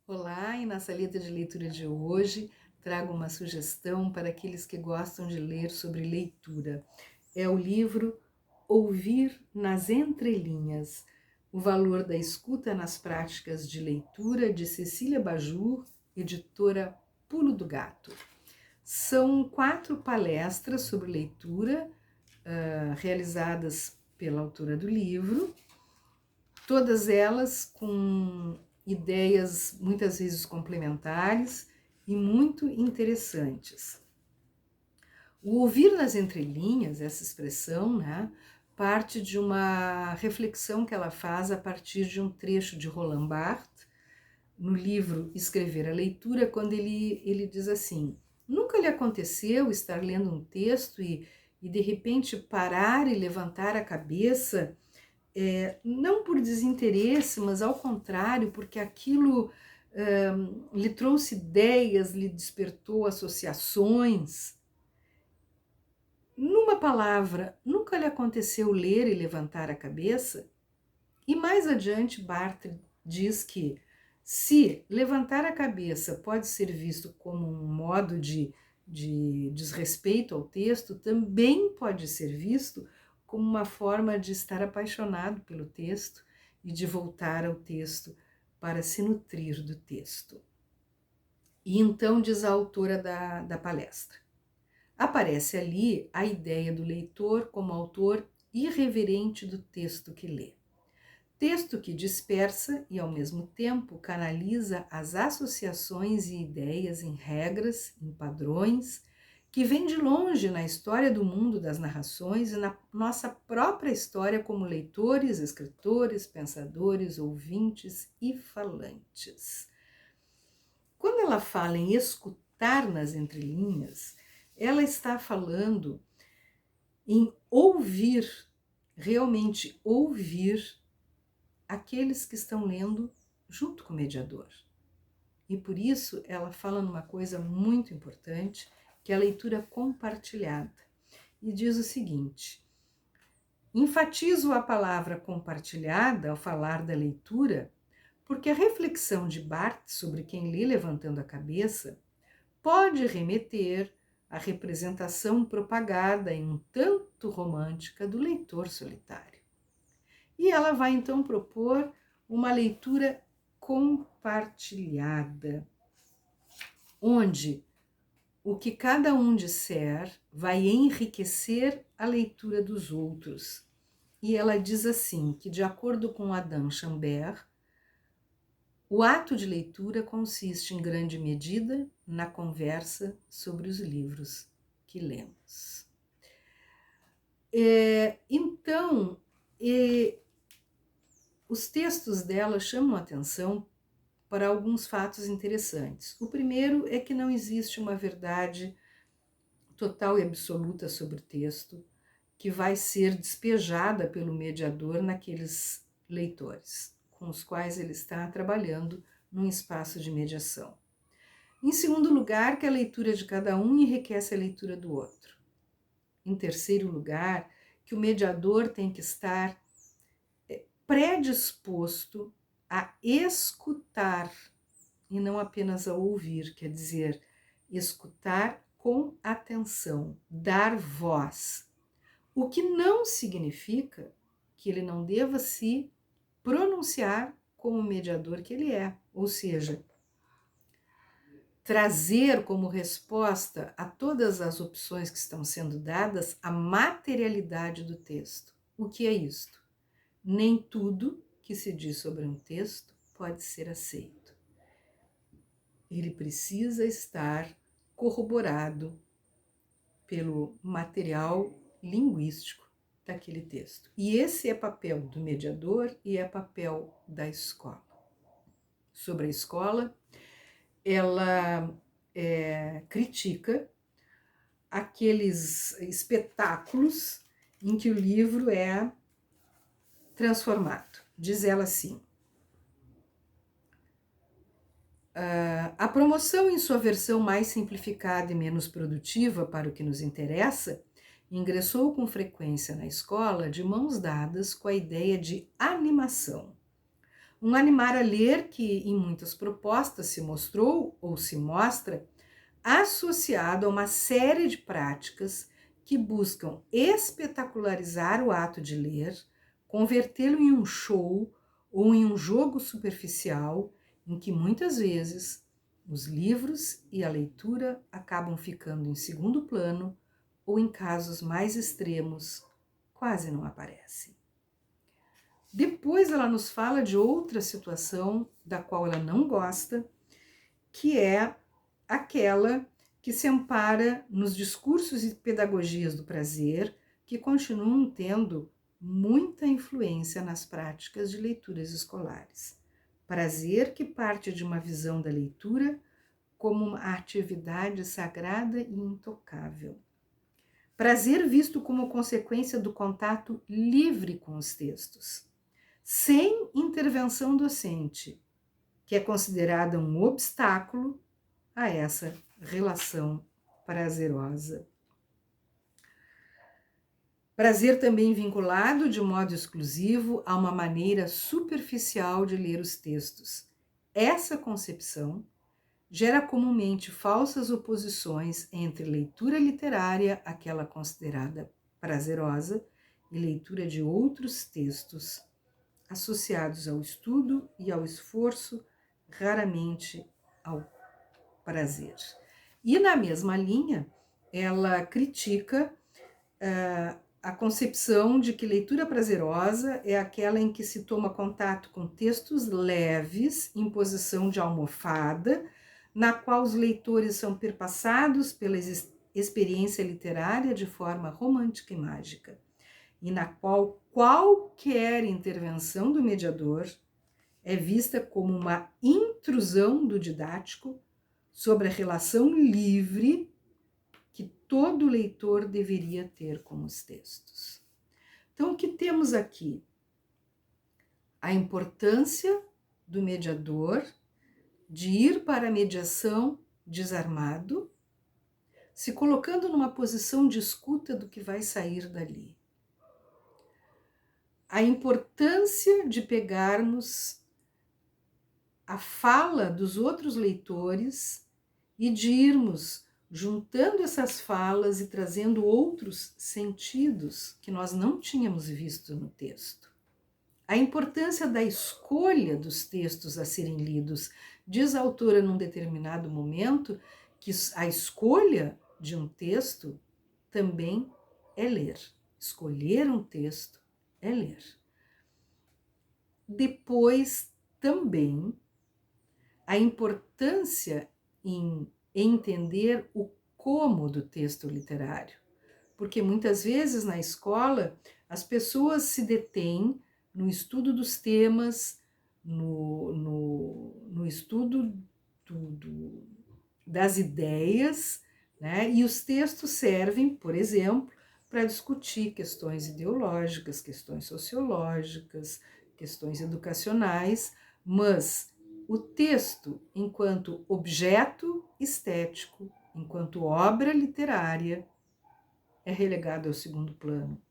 Olá, e na saleta de leitura de hoje trago uma sugestão para aqueles que gostam de ler sobre leitura. É o livro Ouvir nas Entrelinhas, o valor da escuta nas práticas de leitura, de Cecília Bajur, editora Pulo do Gato. São 4 palestras sobre leitura realizadas pela autora do livro, todas elas com ideias muitas vezes complementares e muito interessantes. O ouvir nas entrelinhas, essa expressão, né, parte de uma reflexão que ela faz a partir de um trecho de Roland Barthes, no livro Escrever a Leitura, quando ele diz assim: nunca lhe aconteceu estar lendo um texto e de repente parar e levantar a cabeça, não por desinteresse, mas ao contrário, porque aquilo lhe trouxe ideias, lhe despertou associações. Numa palavra, nunca lhe aconteceu ler e levantar a cabeça? E mais adiante, Barthes diz que se levantar a cabeça pode ser visto como um modo de desrespeito ao texto, também pode ser visto como uma forma de estar apaixonado pelo texto e de voltar ao texto para se nutrir do texto. E então diz a autora da palestra: aparece ali a ideia do leitor como autor irreverente do texto que lê. Texto que dispersa e, ao mesmo tempo, canaliza as associações e ideias em regras, em padrões, que vem de longe na história do mundo das narrações e na nossa própria história como leitores, escritores, pensadores, ouvintes e falantes. Quando ela fala em escutar nas entrelinhas, ela está falando em ouvir, realmente ouvir aqueles que estão lendo junto com o mediador. E por isso ela fala numa coisa muito importante, que é a leitura compartilhada. E diz o seguinte: enfatizo a palavra compartilhada ao falar da leitura, porque a reflexão de Barthes sobre quem lê levantando a cabeça pode remeter à representação propagada em um tanto romântica do leitor solitário. E ela vai então propor uma leitura compartilhada, onde o que cada um disser vai enriquecer a leitura dos outros. E ela diz assim, que de acordo com Adam Chambert, o ato de leitura consiste em grande medida na conversa sobre os livros que lemos. Então, os textos dela chamam a atenção para alguns fatos interessantes. O primeiro é que não existe uma verdade total e absoluta sobre o texto que vai ser despejada pelo mediador naqueles leitores com os quais ele está trabalhando num espaço de mediação. Em segundo lugar, que a leitura de cada um enriquece a leitura do outro. Em terceiro lugar, que o mediador tem que estar predisposto a escutar e não apenas a ouvir, quer dizer, escutar com atenção, dar voz, o que não significa que ele não deva se pronunciar como mediador que ele é, ou seja, trazer como resposta a todas as opções que estão sendo dadas a materialidade do texto. O que é isto? Nem tudo que se diz sobre um texto pode ser aceito. Ele precisa estar corroborado pelo material linguístico daquele texto. E esse é papel do mediador e é papel da escola. Sobre a escola, ela critica aqueles espetáculos em que o livro é transformado. Diz ela assim: a promoção em sua versão mais simplificada e menos produtiva para o que nos interessa, ingressou com frequência na escola de mãos dadas com a ideia de animação. Um animar a ler que em muitas propostas se mostrou ou se mostra associado a uma série de práticas que buscam espetacularizar o ato de ler, convertê-lo em um show ou em um jogo superficial, em que muitas vezes os livros e a leitura acabam ficando em segundo plano ou, em casos mais extremos, quase não aparecem. Depois ela nos fala de outra situação da qual ela não gosta, que é aquela que se ampara nos discursos e pedagogias do prazer, que continuam tendo muita influência nas práticas de leituras escolares. Prazer que parte de uma visão da leitura como uma atividade sagrada e intocável. Prazer visto como consequência do contato livre com os textos, sem intervenção docente, que é considerada um obstáculo a essa relação prazerosa. Prazer também vinculado de modo exclusivo a uma maneira superficial de ler os textos. Essa concepção gera comumente falsas oposições entre leitura literária, aquela considerada prazerosa, e leitura de outros textos associados ao estudo e ao esforço, raramente ao prazer. E na mesma linha, ela critica a concepção de que leitura prazerosa é aquela em que se toma contato com textos leves, em posição de almofada, na qual os leitores são perpassados pela experiência literária de forma romântica e mágica, e na qual qualquer intervenção do mediador é vista como uma intrusão do didático sobre a relação livre que todo leitor deveria ter com os textos. Então, o que temos aqui? A importância do mediador de ir para a mediação desarmado, se colocando numa posição de escuta do que vai sair dali. A importância de pegarmos a fala dos outros leitores e de irmos juntando essas falas e trazendo outros sentidos que nós não tínhamos visto no texto. A importância da escolha dos textos a serem lidos. Diz a autora num determinado momento que a escolha de um texto também é ler. Escolher um texto é ler. Depois também a importância em entender o como do texto literário, porque muitas vezes na escola as pessoas se detêm no estudo dos temas, no estudo das ideias, né? E os textos servem, por exemplo, para discutir questões ideológicas, questões sociológicas, questões educacionais, mas o texto, enquanto objeto estético, enquanto obra literária, é relegado ao segundo plano.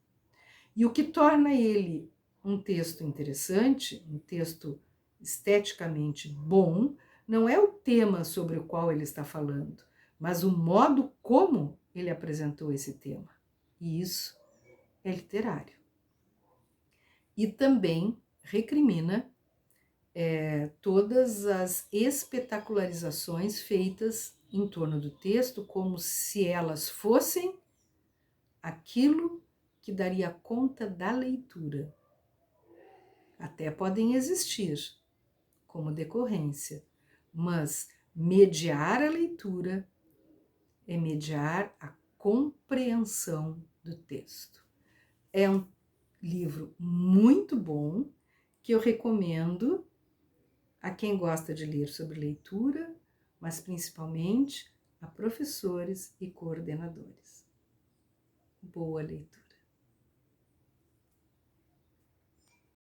E o que torna ele um texto interessante, um texto esteticamente bom, não é o tema sobre o qual ele está falando, mas o modo como ele apresentou esse tema. E isso é literário. E também recrimina todas as espetacularizações feitas em torno do texto, como se elas fossem aquilo que daria conta da leitura. Até podem existir como decorrência, mas mediar a leitura é mediar a compreensão do texto. É um livro muito bom que eu recomendo a quem gosta de ler sobre leitura, mas principalmente a professores e coordenadores. Boa leitura!